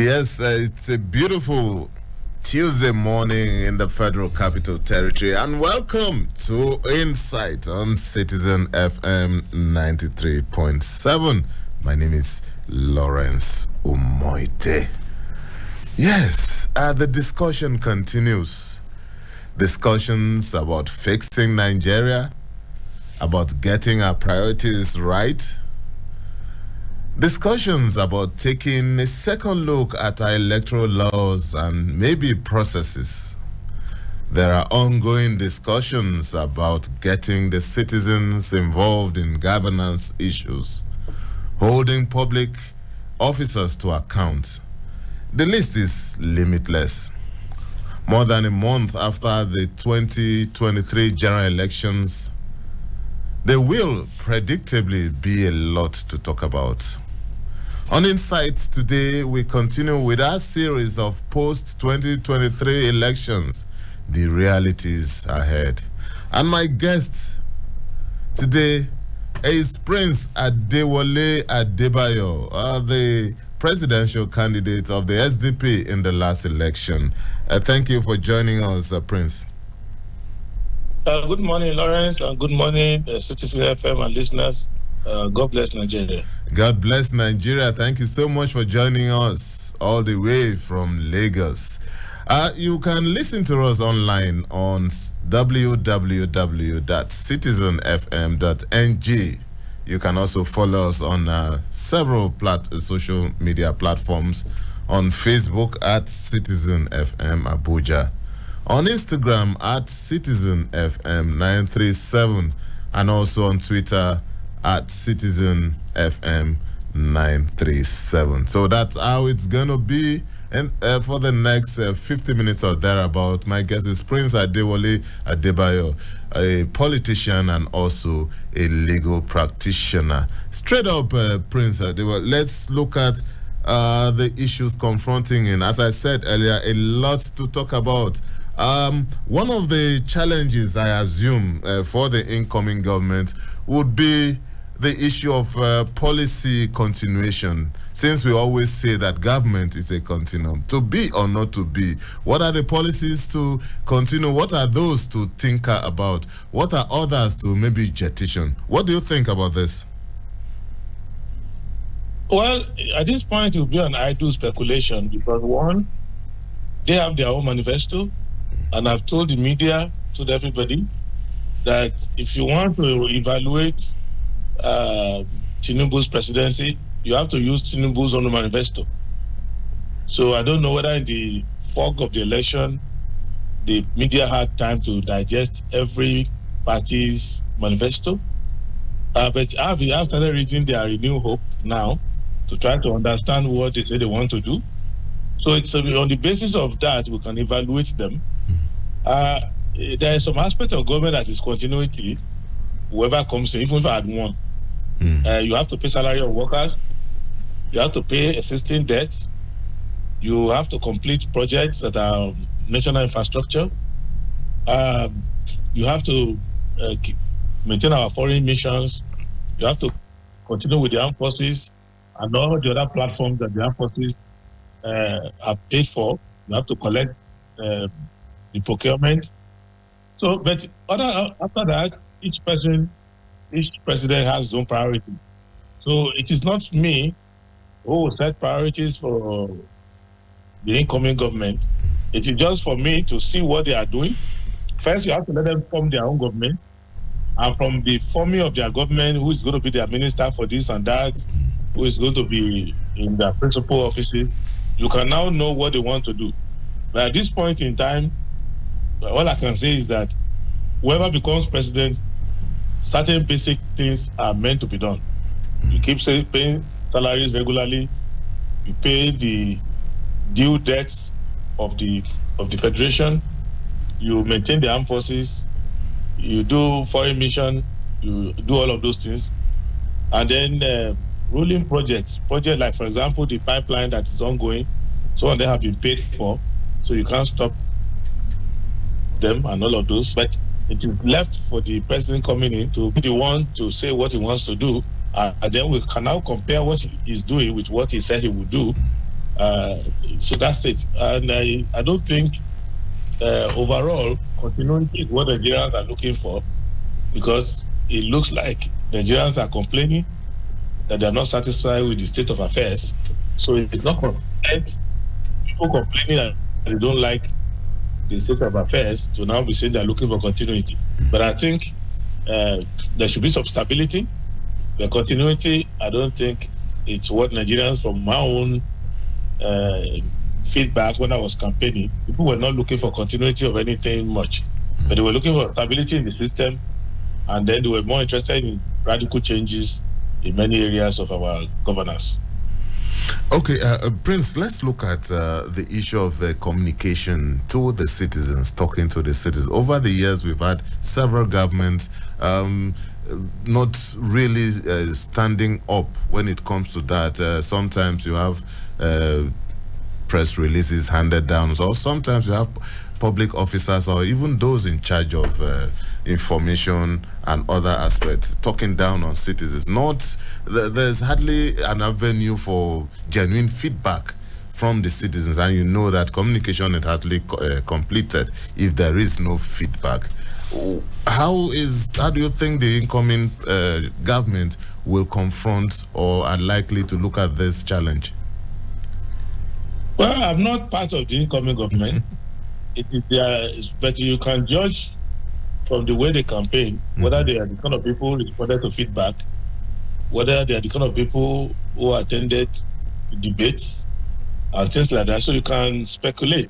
Yes, it's a beautiful Tuesday morning in the Federal Capital Territory, and welcome to Insight on Citizen FM 93.7. My name is Lawrence Umoite. Yes, the discussion continues. Discussions about fixing Nigeria, about getting our priorities right. Discussions about taking a second look at our electoral laws and maybe processes. There are ongoing discussions about getting the citizens involved in governance issues, holding public officers to account. The list is limitless. More than a month after the 2023 general elections, there will predictably be a lot to talk about. On Insights today, we continue with our series of post-2023 elections, the realities ahead. And my guest today is Prince Adewale Adebayo, the presidential candidate of the SDP in the last election. Thank you for joining us, Prince. Good morning, Lawrence, and good morning, Citizen FM and listeners. God bless Nigeria. God bless Nigeria. Thank you so much for joining us all the way from Lagos. You can listen to us online on www.citizenfm.ng. You can also follow us on several social media platforms, on Facebook at Citizen FM Abuja, on Instagram at Citizen FM 937, and also on Twitter at Citizen FM 937. So that's how it's gonna be. And for the next 50 minutes or thereabout, my guest is Prince Adewale Adebayo, a politician and also a legal practitioner. Straight up, Prince Adewale, let's look at the issues confronting him. As I said earlier, a lot to talk about. One of the challenges, I assume, for the incoming government would be the issue of policy continuation, since we always say that government is a continuum, to be or not to be. What are the policies to continue? What are those to think about? What are others to maybe jettison? What do you think about this? Well, at this point, it will be an idle speculation because, one, they have their own manifesto, and I've told the media, told everybody, that if you want to evaluate Tinubu's presidency, you have to use Tinubu's own manifesto. So I don't know whether in the fog of the election, the media had time to digest every party's manifesto. But I've started reading their Renew Hope now to try to understand what they say they want to do. So it's on the basis of that we can evaluate them. There is some aspect of government that is continuity. Whoever comes in, even if I had won, you have to pay salary of workers, you have to pay existing debts, you have to complete projects that are national infrastructure, you have to maintain our foreign missions, you have to continue with the armed forces and all the other platforms that the armed forces are paid for. You have to collect the procurement. So, but after that, each president has his own priority. So it is not me who will set priorities for the incoming government. It is just for me to see what they are doing. First, you have to let them form their own government. And from the forming of their government, who is going to be their minister for this and that, who is going to be in their principal offices, you can now know what they want to do. But at this point in time, all I can say is that whoever becomes president, certain basic things are meant to be done. You keep paying salaries regularly. You pay the due debts of the federation. You maintain the armed forces. You do foreign mission. You do all of those things, and then ruling projects like, for example, the pipeline that is ongoing. Some of them have been paid for, so you can't stop them and all of those. But it is left for the president coming in to be the one to say what he wants to do, and then we can now compare what he is doing with what he said he would do, So that's it. And I don't think overall continuity is what Nigerians are looking for, because it looks like Nigerians are complaining that they are not satisfied with the state of affairs. So it's not content people complaining that they don't like the state of affairs to now be saying they're looking for continuity. But I think there should be some stability. The continuity, I don't think it's what Nigerians, from my own feedback when I was campaigning, people were not looking for continuity of anything much, but they were looking for stability in the system, and then they were more interested in radical changes in many areas of our governance. Okay, Prince, let's look at the issue of communication to the citizens, talking to the citizens. Over the years, we've had several governments not really standing up when it comes to that. Sometimes you have press releases handed down, or sometimes you have public officers or even those in charge of information and other aspects talking down on citizens. There's hardly an avenue for genuine feedback from the citizens, and you know that communication is hardly completed if there is no feedback. How do you think the incoming government will confront or are likely to look at this challenge? Well, I'm not part of the incoming government. It is there, but you can judge from the way they campaign whether they are the kind of people who responded to feedback, whether they are the kind of people who attended debates and things like that. So you can speculate,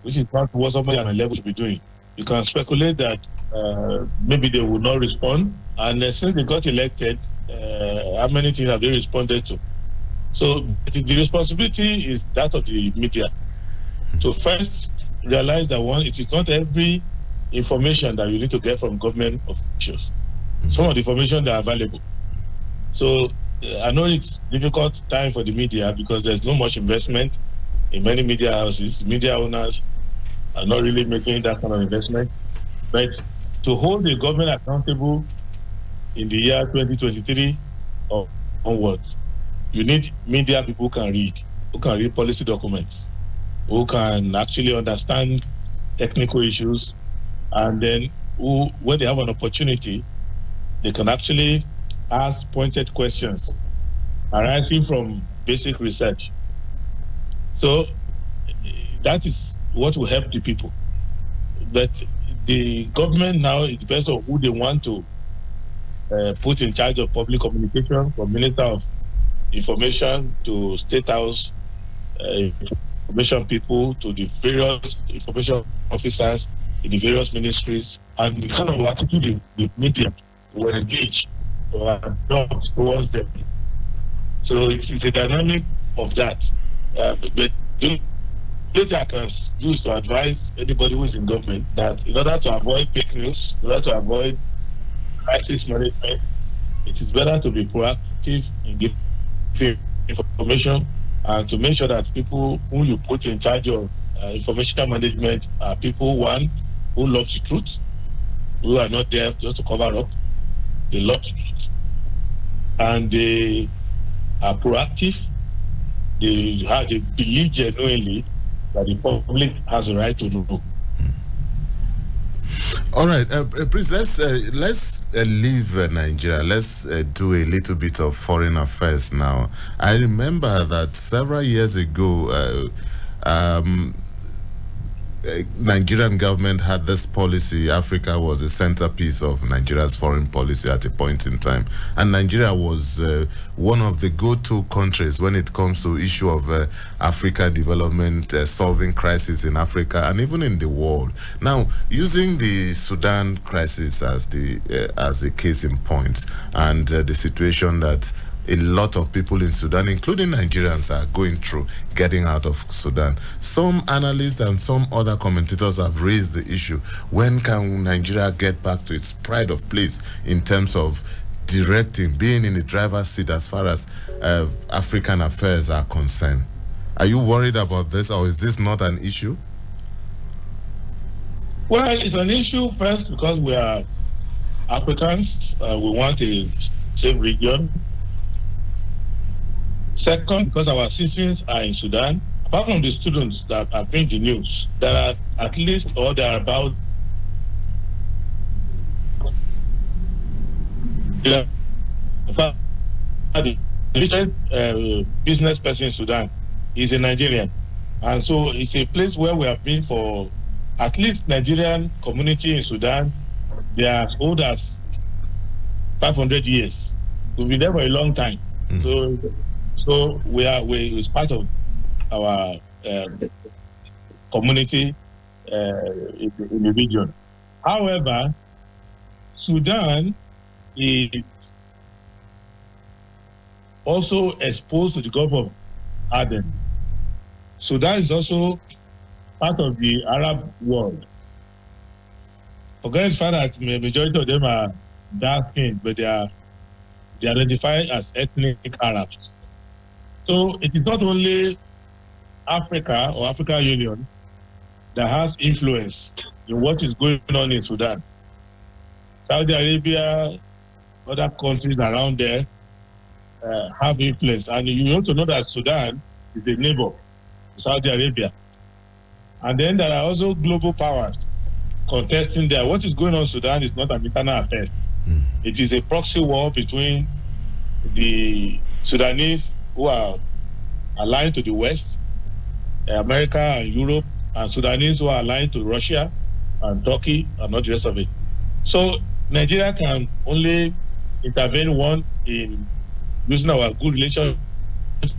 which is not what somebody on a level should be doing. You can speculate that maybe they will not respond, and since they got elected, how many things have they responded to? So the responsibility is that of the media. So first, realize that it is not every information that you need to get from government officials. Some of the information that are available. So I know it's difficult time for the media because there's not much investment in many media houses. Media owners are not really making that kind of investment. But to hold the government accountable in the year 2023 or onwards, you need media people who can read policy documents, who can actually understand technical issues, and then when they have an opportunity, they can actually ask pointed questions arising from basic research. So that is what will help the people. But the government now, it depends on who they want to put in charge of public communication, from Minister of Information to State House information people to the various information officers in the various ministries, and the kind of attitude the media will engage or adopt towards them. So it's a dynamic of that. But the I can use to advise anybody who is in government that in order to avoid fake news, in order to avoid crisis management, it is better to be proactive in giving information, and to make sure that people who you put in charge of information management are people, one, who love the truth, who are not there just to cover up. They love the truth, and they are proactive. They believe genuinely that the public has a right to know. All right, please let's leave Nigeria. Let's do a little bit of foreign affairs now. I remember that several years ago, Nigerian government had this policy. Africa was a centerpiece of Nigeria's foreign policy at a point in time, and Nigeria was one of the go-to countries when it comes to issue of African development, solving crises in Africa and even in the world. Now, using the Sudan crisis as a case in point, and the situation that a lot of people in Sudan, including Nigerians, are going through getting out of Sudan. Some analysts and some other commentators have raised the issue: when can Nigeria get back to its pride of place in terms of directing, being in the driver's seat as far as African affairs are concerned? Are you worried about this, or is this not an issue? Well, it's an issue first because we are Africans. We want a safe region. Second, because our citizens are in Sudan, apart from the students that are bringing the news, there are at least, or there are about the richest business person in Sudan is a Nigerian. And so it's a place where we have been for at least Nigerian community in Sudan. They are as old as 500 years. We've been there for a long time. So it's part of our community in the region. However, Sudan is also exposed to the Gulf of Aden. Sudan is also part of the Arab world. Forget the fact that the majority of them are dark-skinned, but they identify as ethnic Arabs. So it is not only Africa or African Union that has influence in what is going on in Sudan. Saudi Arabia, other countries around there have influence. And you also know that Sudan is a neighbor to Saudi Arabia. And then there are also global powers contesting there. What is going on in Sudan is not an internal affair. It is a proxy war between the Sudanese who are aligned to the West, America and Europe, and Sudanese who are aligned to Russia and Turkey and not the rest of it. So Nigeria can only intervene, one, in using our good relations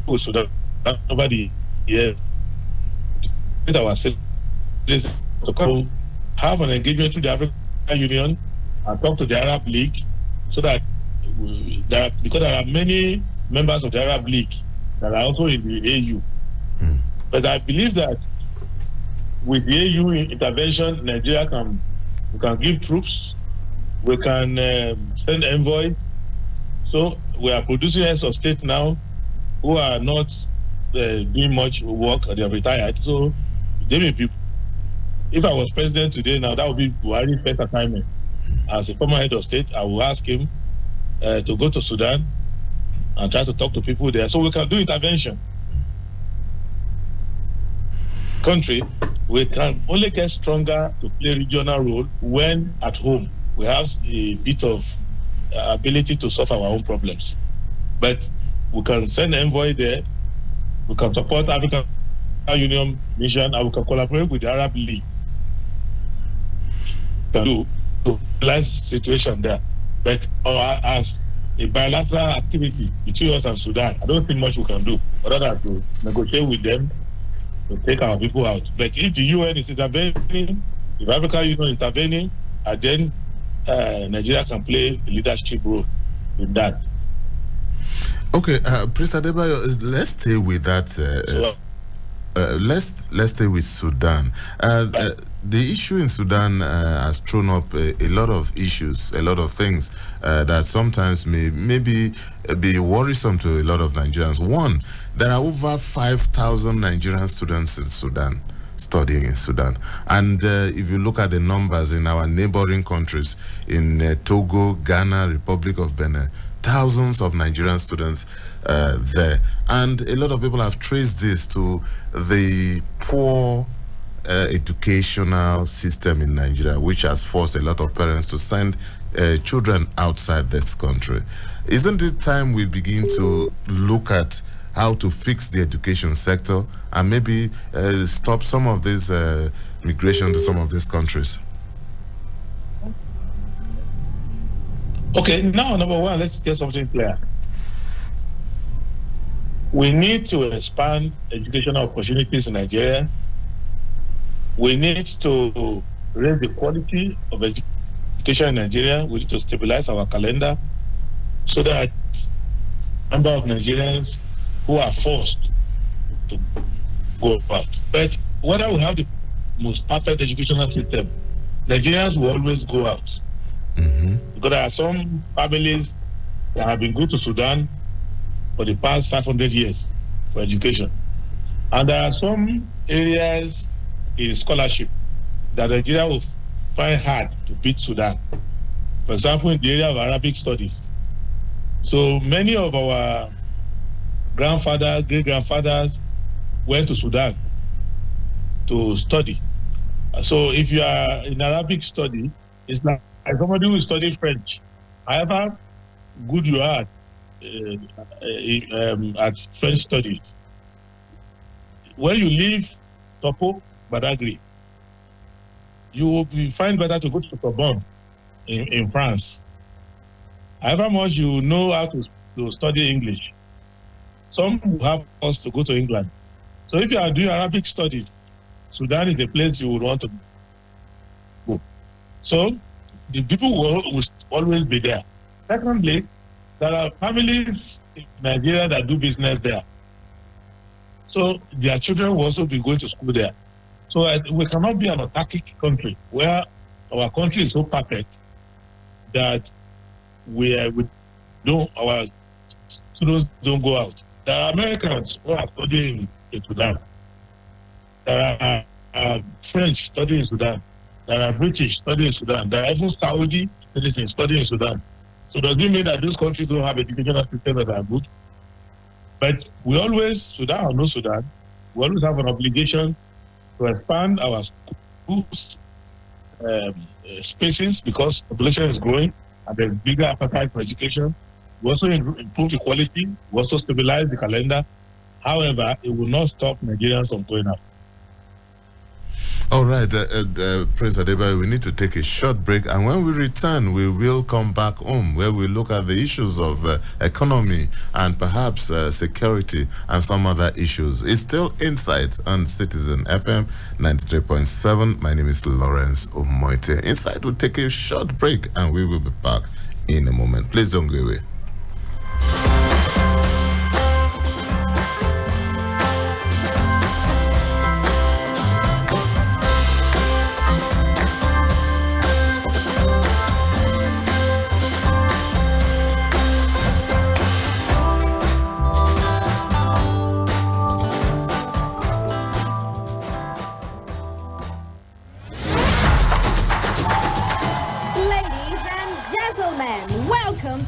with Sudan over the years, with our citizens to come have an engagement with the African Union and talk to the Arab League, so that because there are many members of the Arab League that are also in the AU. But I believe that with the AU intervention, Nigeria can give troops, we can send envoys. So we are producing heads of state now who are not doing much work, or they are retired. So they may be. If I was president today now, that would be Buhari's first assignment. As a former head of state, I will ask him to go to Sudan and try to talk to people there, so we can do intervention. Country, we can only get stronger to play regional role when at home we have a bit of ability to solve our own problems. But we can send an envoy there, we can support African Union mission, and we can collaborate with the Arab League to realize the situation there. But as a bilateral activity between us and Sudan, I don't think much we can do other than to negotiate with them to take our people out. But if the UN is intervening, if African Union is intervening, and then Nigeria can play a leadership role in that. Okay, Prince Adebayo, let's stay with that. Let's stay with Sudan. The issue in Sudan has thrown up a lot of issues, a lot of things that sometimes may maybe be worrisome to a lot of Nigerians. One, there are over 5,000 Nigerian students in Sudan, studying in Sudan. And if you look at the numbers in our neighboring countries, in Togo, Ghana, Republic of Benin, thousands of Nigerian students there. And a lot of people have traced this to the poor educational system in Nigeria, which has forced a lot of parents to send children outside this country. Isn't it time we begin to look at how to fix the education sector and maybe stop some of this migration to some of these countries? Okay, now number one, let's get something clear. We need to expand educational opportunities in Nigeria. We need to raise the quality of education in Nigeria. We need to stabilize our calendar so that the number of Nigerians who are forced to go out. But whether we have the most perfect educational system, Nigerians will always go out. Because there are some families that have been going to Sudan for the past 500 years for education. And there are some areas in scholarship that Nigeria will find hard to beat Sudan. For example, in the area of Arabic studies. So many of our grandfathers, great-grandfathers went to Sudan to study. So if you are in Arabic study, it's like somebody who is studying French. However good you are at French studies, when you leave Topo, Badagry, you will find better to go to Sorbonne in France. However much you know how to study English, some will have us to go to England. So if you are doing Arabic studies, Sudan is a place you would want to go. So the people will always be there. Secondly, there are families in Nigeria that do business there. So their children will also be going to school there. So we cannot be an autarkic country where our country is so perfect that our students don't go out. There are Americans who are studying in Sudan. There are French studying in Sudan. There are British studying in Sudan. There are even Saudi citizens studying in Sudan. So does it mean that these countries don't have educational systems that are good? But we always, Sudan or no Sudan, we always have an obligation to expand our schools spaces because population is growing and there's bigger appetite for education. We also improve equality. We also stabilize the calendar. However, it will not stop Nigerians from going out. All right, Prince Adebayo, we need to take a short break, and when we return, we will come back home where we look at the issues of economy and perhaps security and some other issues. It's still Insight on Citizen FM 93.7. My name is Lawrence Omoite. Insight will take a short break, and we will be back in a moment. Please don't go away.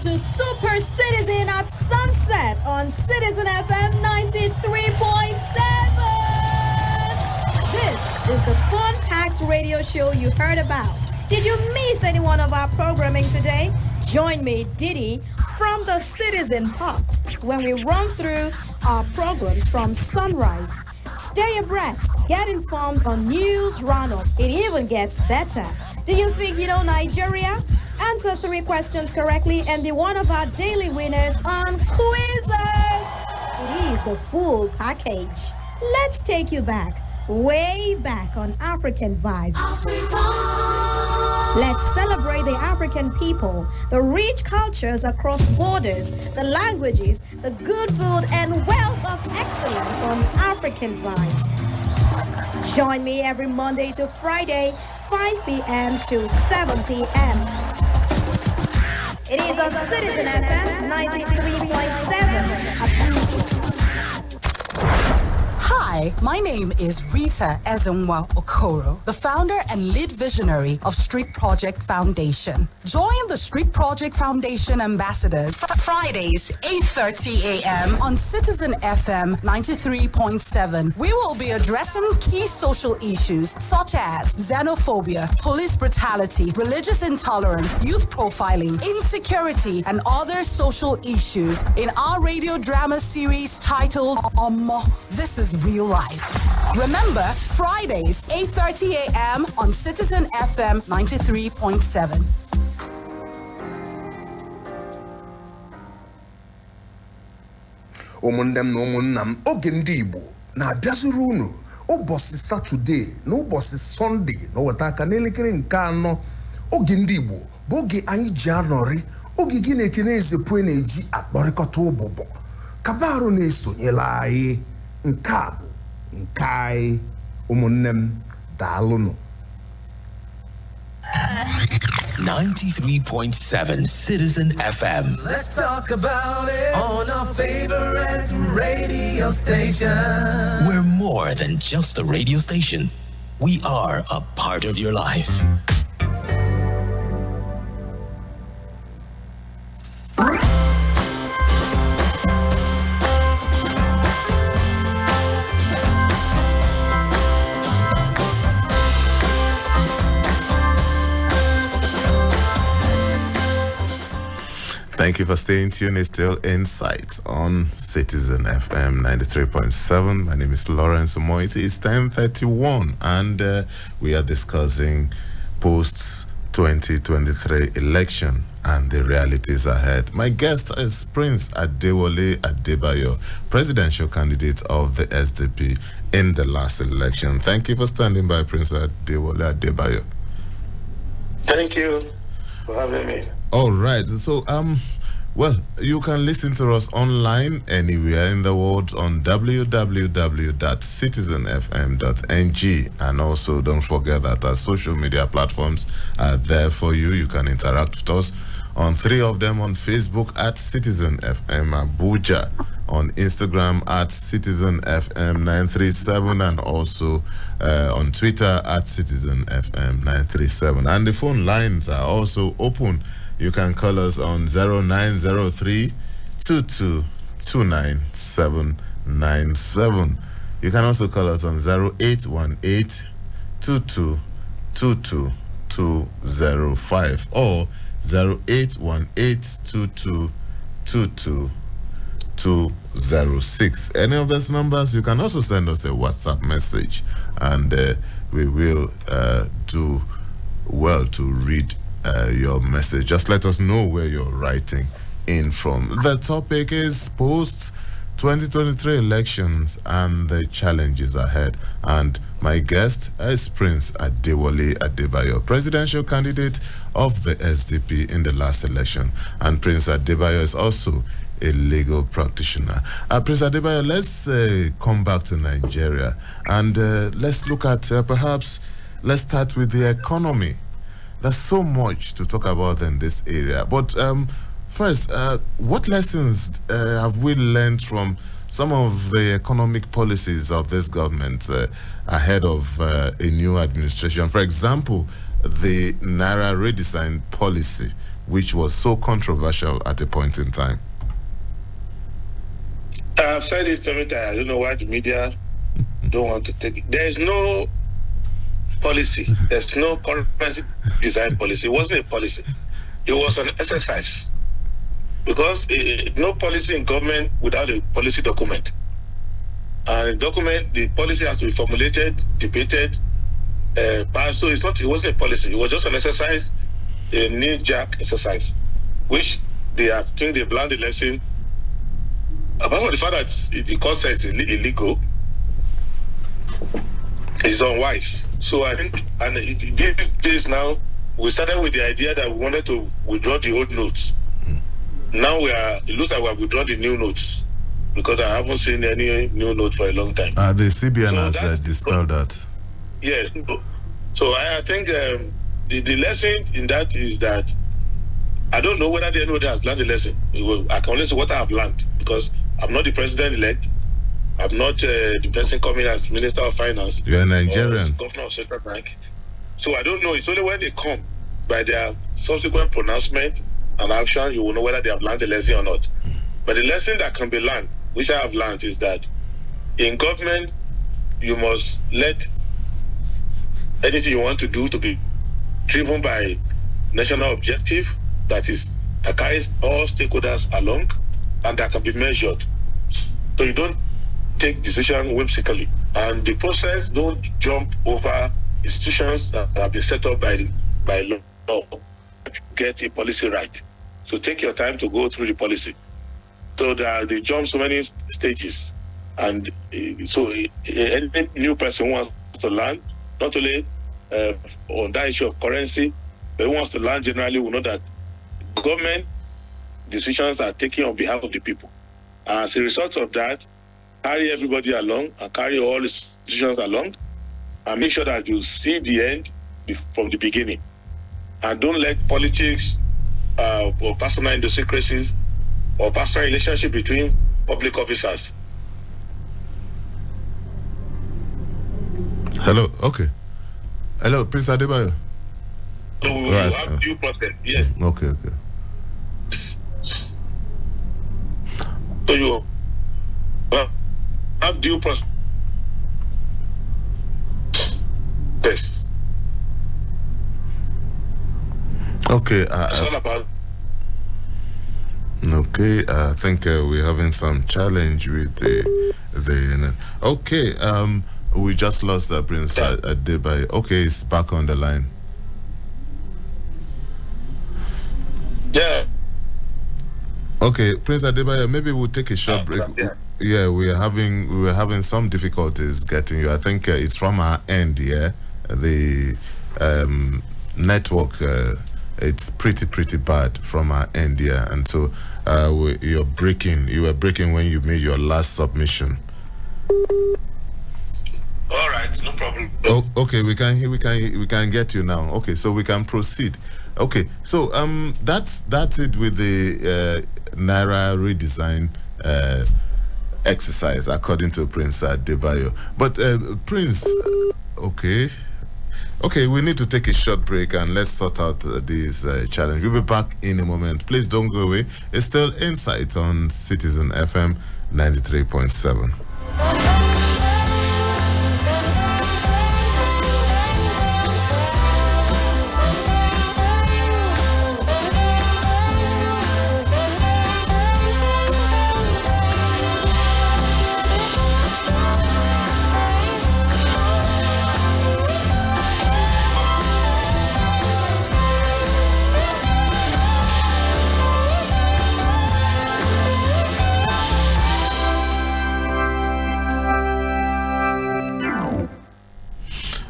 To Super Citizen at Sunset on Citizen FM 93.7. This is the fun-packed radio show you heard about. Did you miss any one of our programming today? Join me, Diddy, from the Citizen Hut when we run through our programs from sunrise. Stay abreast, get informed on news roundup. It even gets better. Do you think you know Nigeria? Answer 3 questions correctly and be one of our daily winners on Quizzes. It is the full package. Let's take you back, way back on African Vibes. Let's celebrate the African people, the rich cultures across borders, the languages, the good food, and wealth of excellence on African Vibes. Join me every Monday to Friday, 5 p.m. to 7 p.m. It is on Citizen FM 93.7 Abuja. Hi, my name is Rita Ezenwa Okoro, the founder and lead visionary of Street Project Foundation. Join the Street Project Foundation ambassadors Fridays, 8:30 a.m. on Citizen FM 93.7. We will be addressing key social issues such as xenophobia, police brutality, religious intolerance, youth profiling, insecurity, and other social issues in our radio drama series titled Omo, This is Real Life. Remember, Fridays, 8:30 a.m. on Citizen FM 93.7. Ụmụndem na ụmụnnam oge ndị Igbo na-abịaziri unu ụbọchị Satọde na ụbọchị Sọnde na weta aka n'elekere nke 4. Oge ndị Igbo bụ oge anyị ji anọrị, oge gị na-ekene ezepụ na-eji akpọrịkọta ụbụbọ kabarụ na-esonyela anyị. Nke a bụ nke anyị ụmụnnem daalụnụ. 93.7 Citizen FM. Let's talk about it on our favorite radio station. We're more than just a radio station. We are a part of your life. Thank you for staying tuned. It's still Insights on Citizen FM 93.7. My name is Lawrence Moiti. It's 10:31, and we are discussing post-2023 election and the realities ahead. My guest is Prince Adewale Adebayo, presidential candidate of the SDP in the last election. Thank you for standing by, Prince Adewale Adebayo. Thank you for having me. All right. So, well, you can listen to us online anywhere in the world on www.citizenfm.ng, and also don't forget that our social media platforms are there for you. You can interact with us on 3 of them: on Facebook at Citizen FM Abuja, on Instagram at Citizen FM 937, and also on Twitter at Citizen FM 937. And the phone lines are also open. You can call us on 0903 2229797. You can also call us on 0818 2222205 or 0818222206. Any of those numbers, you can also send us a WhatsApp message, and we will do well to read your message. Just let us know where you're writing in from. The topic is post-2023 elections and the challenges ahead. And my guest is Prince Adewale Adebayo, presidential candidate of the SDP in the last election. And Prince Adebayo is also a legal practitioner. Prince Adebayo, let's come back to Nigeria, and let's look at let's start with the economy. There's so much to talk about in this area. But first, what lessons have we learned from some of the economic policies of this government ahead of a new administration? For example, the Naira redesign policy, which was so controversial at a point in time. I've said it many times. I don't know why the media don't want to take it. There is no policy. There's no currency design policy. It wasn't a policy. It was an exercise. Because no policy in government without a policy document. And the policy has to be formulated, debated, passed. So it wasn't a policy. It was just an exercise, a knee-jerk exercise, which I think they've learned the lesson. Apart from the fact that the concept is illegal, it's unwise. So I think, and these days now, we started with the idea that we wanted to withdraw the old notes. Now it looks like we have withdrawn the new notes, because I haven't seen any new note for a long time. The CBN has dispelled that. Yes. So I think the lesson in that is that I don't know whether anybody has learned the lesson. I can only say what I have learned, because I'm not the president-elect. I'm not the person coming as Minister of Finance. You're a Nigerian. Governor of Central Bank. So I don't know. It's only when they come by their subsequent pronouncement and action, you will know whether they have learned the lesson or not. But the lesson that can be learned, which I have learned, is that in government, you must let anything you want to do to be driven by national objective that carries all stakeholders along and that can be measured. So you don't take decision whimsically, and the process don't jump over institutions that have been set up by law. Get a policy right. So take your time to go through the policy. So they jump so many stages, and so any new person who wants to learn, not only on that issue of currency, but who wants to learn generally will know that government decisions are taken on behalf of the people. As a result of that, carry everybody along and carry all institutions along, and make sure that you see the end from the beginning. And don't let politics or personal idiosyncrasies or personal relationship between public officers. Hello, okay. Hello, Prince Adebayo. So we will have due process, yes. Okay. So you have due process. Yes. Okay. It's all about. Okay, I think we're having some challenge with the. Okay, we just lost Prince Adebayo. Okay, he's back on the line. Yeah. Okay, Prince Adebayo, maybe we'll take a short break. Yeah, we were having some difficulties getting you. I think it's from our end. Yeah, the network. It's pretty bad from our end. Yeah, and so you were breaking when you made your last submission. All right, no problem. Oh, okay, we can get you now. Okay, so we can proceed. Okay, so that's it with the Naira redesign exercise, according to Prince Adebayo. But Prince, okay, we need to take a short break and let's sort out this challenge. We'll be back in a moment. Please don't go away. It's still Insight on Citizen FM 93.7.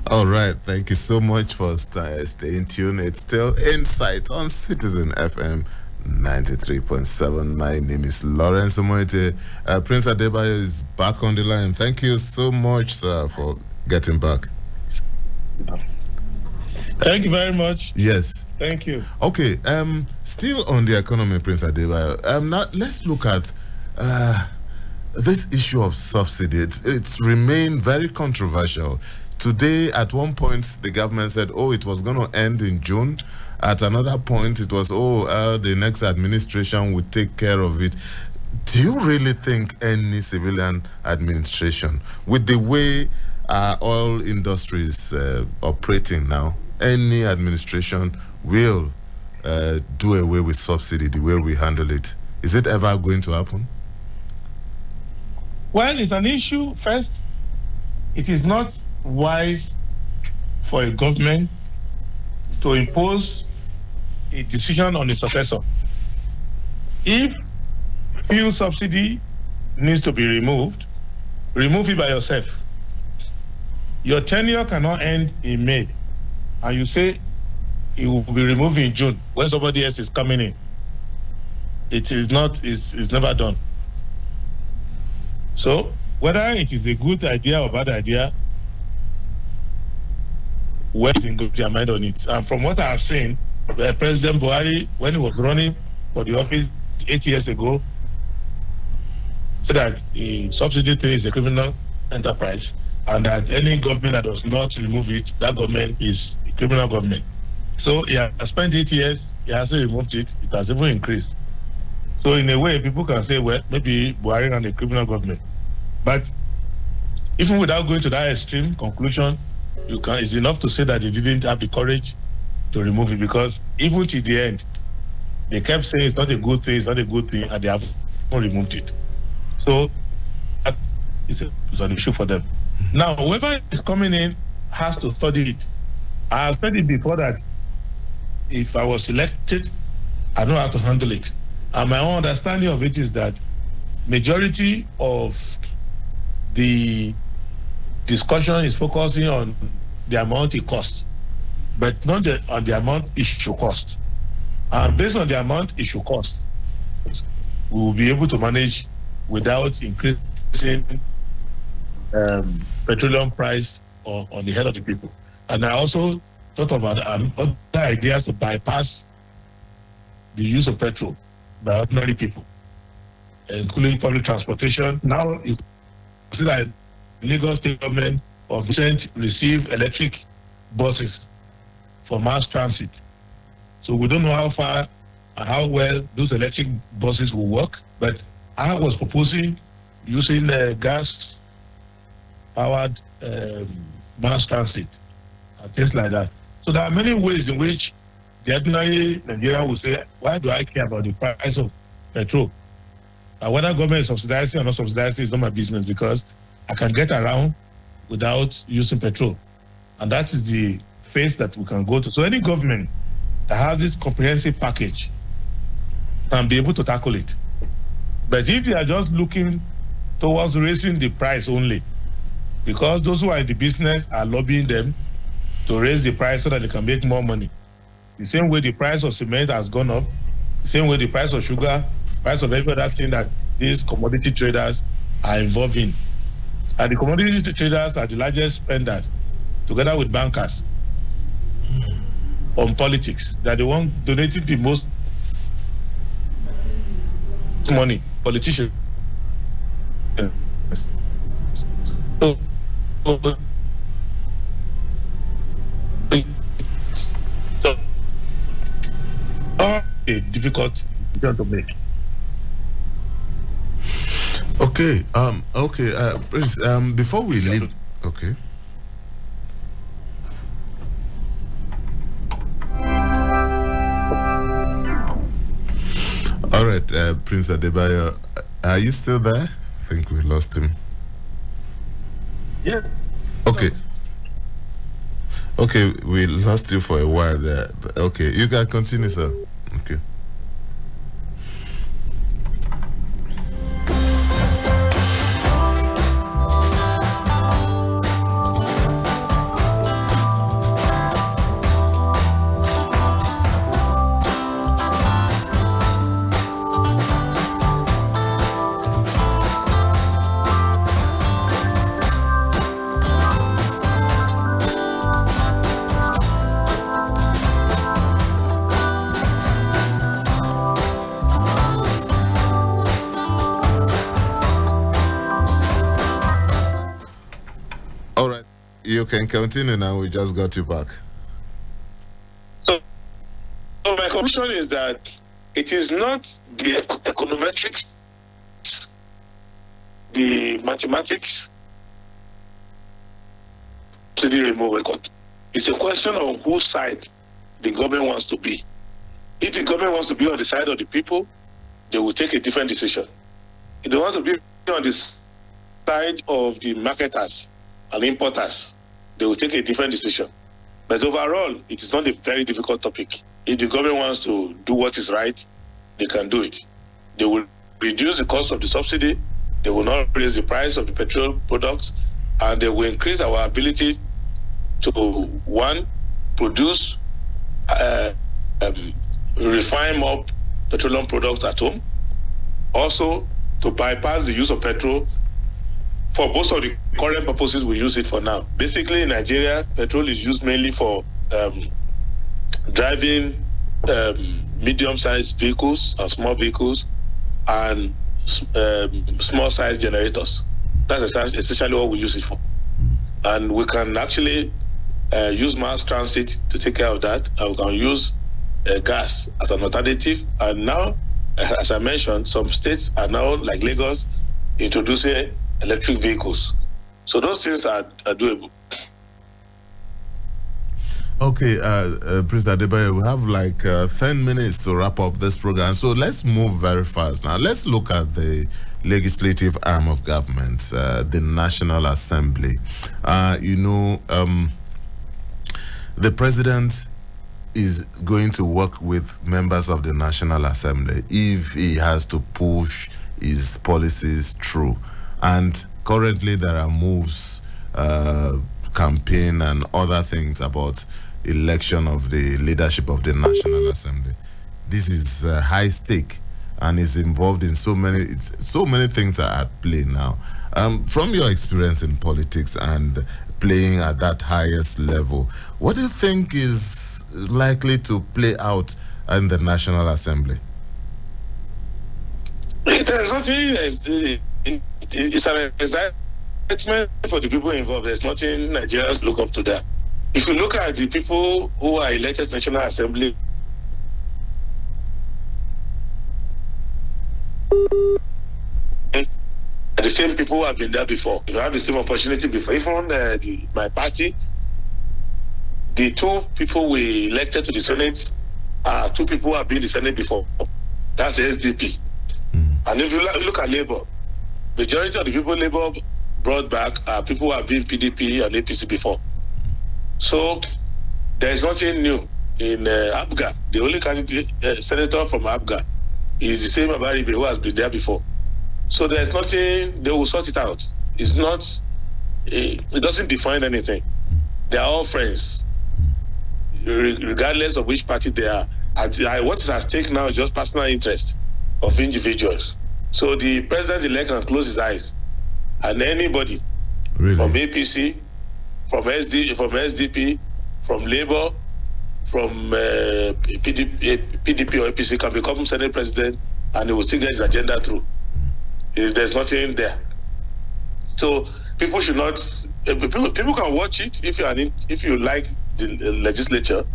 All right, thank you so much for staying tuned. It's still Insight on Citizen FM 93.7. My name is Lawrence Omoite. Prince Adebayo is back on the line. Thank you so much, sir, for getting back. Thank you very much. Yes. Thank you. Okay, still on the economy, Prince Adebayo. Now let's look at this issue of subsidy. It's remained very controversial. Today, at one point, the government said, it was going to end in June. At another point, it was, the next administration would take care of it. Do you really think any civilian administration, with the way our oil industry is operating now, any administration will do away with subsidy the way we handle it? Is it ever going to happen? Well, it's an issue. First, it is not wise for a government to impose a decision on a successor. If fuel subsidy needs to be removed, remove it by yourself. Your tenure cannot end in May, and you say it will be removed in June when somebody else is coming in. It is not, it's never done. So whether it is a good idea or bad idea, West in their mind on it. And from what I have seen, President Buhari, when he was running for the office 8 years ago, said that the subsidy thing is a criminal enterprise, and that any government that does not remove it, that government is a criminal government. So he has spent 8 years, he hasn't removed it, it has even increased. So in a way, people can say, well, maybe Buhari ran a criminal government. But even without going to that extreme conclusion, it's enough to say that they didn't have the courage to remove it, because even to the end, they kept saying it's not a good thing, and they haven't removed it. So that is an issue for them. Now, whoever is coming in has to study it. I have said it before that if I was elected, I know how to handle it. And my own understanding of it is that majority of the discussion is focusing on the amount it costs, but not on the amount it should cost. And based on the amount it should cost, we will be able to manage without increasing petroleum price on the head of the people. And I also thought about other ideas to bypass the use of petrol by ordinary people, including public transportation. Now, you see that Lagos State government of recent receive electric buses for mass transit. So we don't know how far and how well those electric buses will work, but I was proposing using gas-powered mass transit and things like that. So there are many ways in which the ordinary Nigerian will say, why do I care about the price of petrol. Whether government is subsidizing or not subsidizing is not my business, because I can get around without using petrol. And that is the phase that we can go to. So any government that has this comprehensive package can be able to tackle it. But if they are just looking towards raising the price only, because those who are in the business are lobbying them to raise the price so that they can make more money. The same way the price of cement has gone up, the same way the price of sugar, price of every other thing that these commodity traders are involved in. And the commodity traders are the largest spenders, together with bankers, on politics. They are the one donating the most money, politicians. A difficult decision to make. Okay. Prince, before we leave, okay. All right, Prince Adebayo, are you still there? I think we lost him. Yeah. Okay. Okay, we lost you for a while there. Okay, you can continue, sir. Okay. You can continue now. We just got you back. So my conclusion is that it is not the econometrics, the mathematics to the remote record. It's a question of whose side the government wants to be. If the government wants to be on the side of the people, they will take a different decision. If they want to be on the side of the marketers and importers, they will take a different decision. But overall, it is not a very difficult topic. If the government wants to do what is right, they can do it. They will reduce the cost of the subsidy, they will not raise the price of the petrol products, and they will increase our ability to, one, produce, refine more petroleum products at home, also to bypass the use of petrol for most of the current purposes we use it for now. Basically, in Nigeria, petrol is used mainly for driving medium-sized vehicles and small vehicles and small-sized generators. That's essentially what we use it for. And we can actually use mass transit to take care of that, and we can use gas as an alternative. And now, as I mentioned, some states are now, like Lagos, introducing electric vehicles. So those things are doable. Okay, Prince Adebayo, we have like 10 minutes to wrap up this program. So let's move very fast now. Let's look at the legislative arm of government, the National Assembly. The president is going to work with members of the National Assembly if he has to push his policies through. And currently there are moves, campaign and other things about election of the leadership of the National Assembly. This is high stake and is involved in so many things are at play now. From your experience in politics and playing at that highest level, what do you think is likely to play out in the National Assembly? There's nothing. It's an excitement for the people involved. There's nothing Nigerians look up to that. If you look at the people who are elected to National Assembly, the same people who have been there before. You have the same opportunity before. Even my party, the two people we elected to the Senate are two people who have been in the Senate before. That's the SDP. And if you look at Labour, majority of the people Labour brought back are people who have been PDP and APC before. So there is nothing new in Abga. The only candidate, senator from Abga is the same Abaribe who has been there before. So there is nothing, they will sort it out. It's not, it doesn't define anything. They are all friends, regardless of which party they are. What is at stake now is just personal interest of individuals. So the president-elect can close his eyes, and anybody from APC, from SDP, from Labour, from PDP or APC can become Senate president, and he will still get his agenda through. There's nothing there. So people should not. People can watch it if you like the legislature.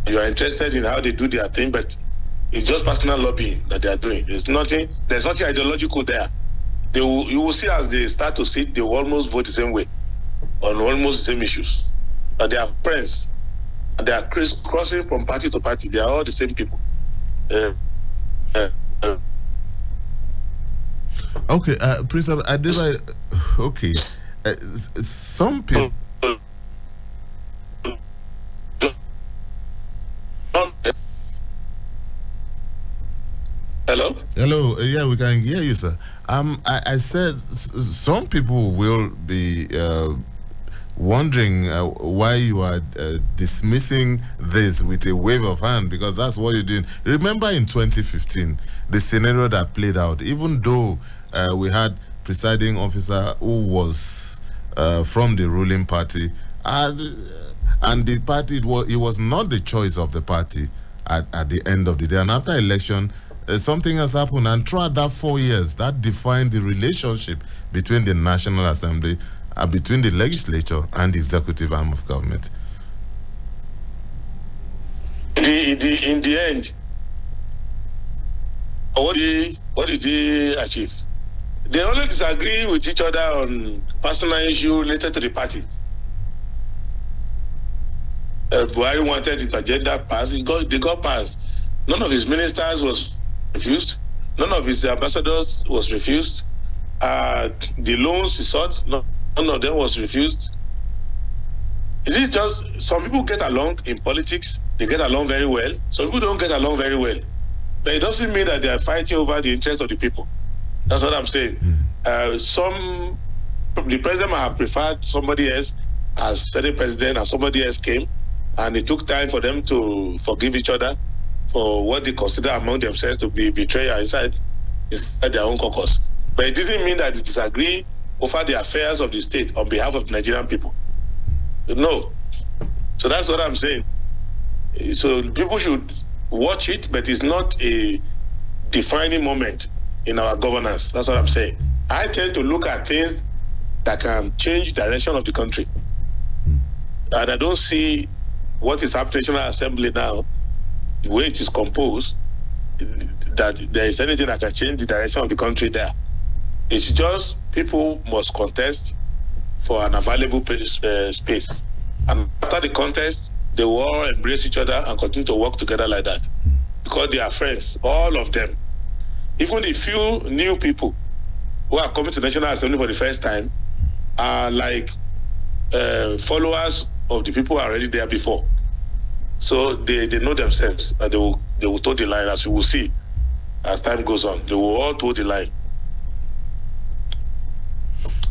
You are interested in how they do their thing, but it's just personal lobbying that they are doing. There's nothing ideological there. You will see as they start to sit, they will almost vote the same way on almost the same issues. But they are friends. And they are crossing from party to party. They are all the same people. Okay, Prince Adeba, okay. Some people. Hello? Hello, yeah, we can hear you, sir. I said some people will be wondering why you are dismissing this with a wave of hand, because that's what you're doing. Remember in 2015, the scenario that played out, even though we had presiding officer who was from the ruling party, and the party, it was not the choice of the party at the end of the day. And after election, something has happened, and throughout that 4 years, that defined the relationship between the National Assembly, between the legislature and the executive arm of government. In the end, what did he achieve? They only disagree with each other on personal issue related to the party. Buhari wanted his agenda passed. They got passed. None of his ministers was refused. None of his ambassadors was refused. The loans he sought, none of them was refused. It is just some people get along in politics. They get along very well. Some people don't get along very well. But it doesn't mean that they are fighting over the interest of the people. That's what I'm saying. The president might have preferred somebody else as Senate president, and somebody else came, and it took time for them to forgive each other for what they consider among themselves to be betrayal inside their own caucus. But it didn't mean that they disagree over the affairs of the state on behalf of the Nigerian people. No. So that's what I'm saying. So people should watch it, but it's not a defining moment in our governance. That's what I'm saying. I tend to look at things that can change the direction of the country. And I don't see what is happening in National Assembly now, the way it is composed, that there is anything that can change the direction of the country there. It's just people must contest for an available space. And after the contest, they will all embrace each other and continue to work together like that. Because they are friends, all of them. Even the few new people who are coming to National Assembly for the first time are like followers of the people who are already there before. So they know themselves, and they will toe the line, as you will see as time goes on. They will all toe the line.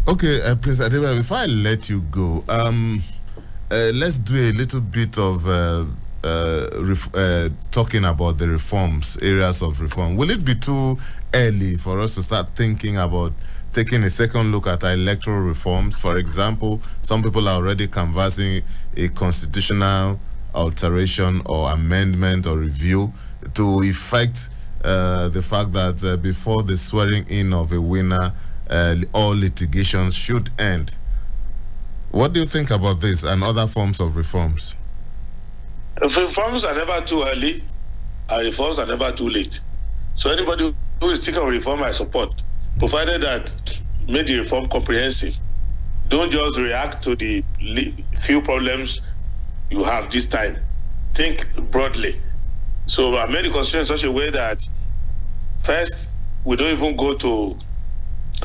Okay, Prince Adeba, before I let you go, let's do a little bit of talking about the reforms, areas of reform. Will it be too early for us to start thinking about taking a second look at our electoral reforms? For example, some people are already canvassing a constitutional alteration or amendment or review to effect the fact that before the swearing in of a winner, all litigations should end. What do you think about this and other forms of reforms? Reforms are never too early, and reforms are never too late. So anybody who is thinking of reform, I support, provided that make the reform comprehensive. Don't just react to the few problems you have this time. Think broadly. So I made the constitution in such a way that first we don't even go to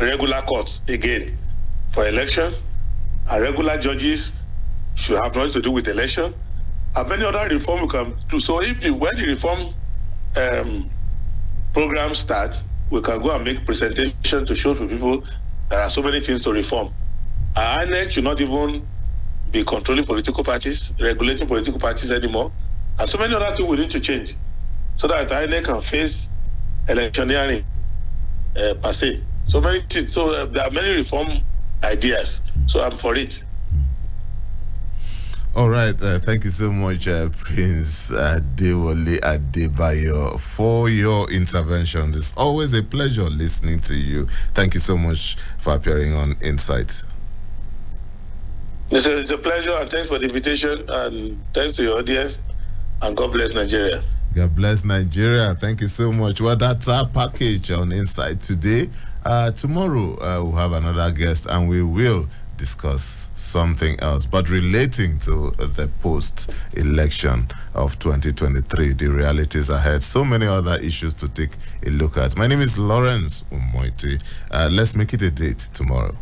regular courts again for election. Our regular judges should have nothing to do with election. And many other reform we can do. So when the reform program starts, we can go and make presentation to show to people there are so many things to reform. Our INEC should not even be controlling political parties, regulating political parties anymore. And so many other things we need to change so that INEC can face electioneering per se. So many things. So there are many reform ideas. So I'm for it. All right. Thank you so much, Prince Adewale Adebayo, for your interventions. It's always a pleasure listening to you. Thank you so much for appearing on Insight. It's a pleasure, and thanks for the invitation, and thanks to your audience, and God bless Nigeria. God bless Nigeria. Thank you so much. Well, that's our package on Insight today. Tomorrow, we'll have another guest, and we will discuss something else, but relating to the post-election of 2023, the realities ahead, so many other issues to take a look at. My name is Lawrence Umoiti. Let's make it a date tomorrow.